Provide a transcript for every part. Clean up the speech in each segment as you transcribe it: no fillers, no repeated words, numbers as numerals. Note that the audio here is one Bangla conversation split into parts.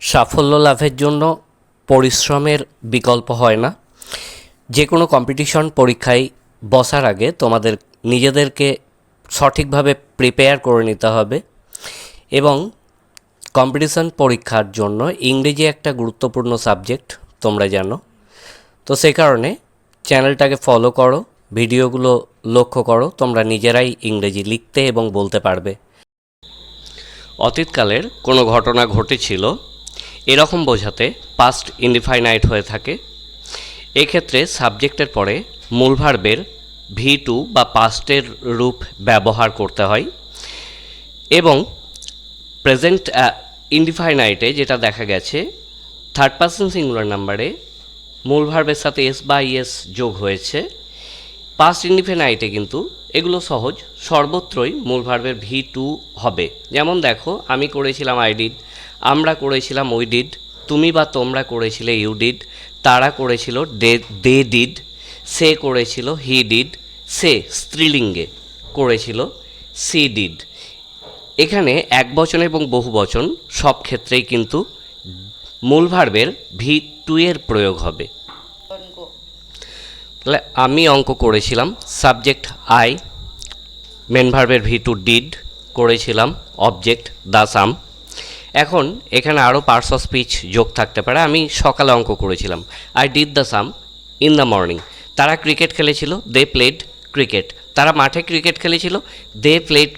সাফল্য লাভের জন্য পরিশ্রমের বিকল্প হয় না। যে কোনো কম্পিটিশন পরীক্ষায় বসার আগে তোমাদের নিজেদেরকে সঠিকভাবে প্রিপেয়ার করে নিতে হবে এবং কম্পিটিশন পরীক্ষার জন্য ইংরেজি একটা গুরুত্বপূর্ণ সাবজেক্ট তোমরা জানো। তো সেই কারণে চ্যানেলটাকে ফলো করো, ভিডিওগুলো লক্ষ্য করো, তোমরা নিজেরাই ইংরেজি লিখতে এবং বলতে পারবে। অতীতকালের কোনো ঘটনা ঘটেছিল এরকম বোঝাতে পাস্ট ইনডিফাইনাইট হয়ে থাকে। এক্ষেত্রে সাবজেক্টের পরে মূল ভার্বের V2 বা পাস্টের রূপ ব্যবহার করতে হয় এবং প্রেজেন্ট ইনডিফাইনাইটে যেটা দেখা গেছে থার্ড পারসন সিঙ্গুলার নাম্বারে মূল ভার্বের সাথে এস বা ইএস যোগ হয়েছে। পাস্ট ইনডিফাইনাইটে কিন্তু এগুলো সহজ, সর্বত্রই মূল ভার্বের V2 হবে। যেমন দেখো, আমি করেছিলাম আই ডিড, আমরা করেছিলাম উই ডিড, তুমি বা তোমরা করেছিলে ইউ ডিড, তারা করেছিল দে ডিড, সে করেছিল হি ডিড, সে স্ত্রীলিঙ্গে করেছিল সি ডিড। এখানে একবচন এবং বহুবচন সব ক্ষেত্রেই কিন্তু মূল ভার্বের V2 এর প্রয়োগ হবে। তাহলে আমি অঙ্ক করেছিলাম, সাবজেক্ট আই, মেন ভার্বের V2 ডিড, করেছিলাম অবজেক্ট দ্য সাম। এখন এখানে আরও পার্টস অফ স্পিচ যোগ থাকতে পারে। আমি সকালে অঙ্ক করেছিলাম, I did the sum in the morning. তারা ক্রিকেট খেলেছিল, দে প্লেড ক্রিকেট। তারা মাঠে ক্রিকেট খেলেছিল, they played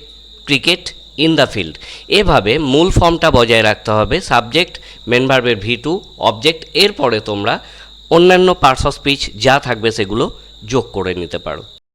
cricket in the field. এভাবে মূল ফর্মটা বজায় রাখতে হবে, সাবজেক্ট, মেন ভার্বের V2, অবজেক্ট, এরপরে তোমরা অন্যান্য পার্টস অফ স্পিচ যা থাকবে সেগুলো যোগ করে নিতে পারো।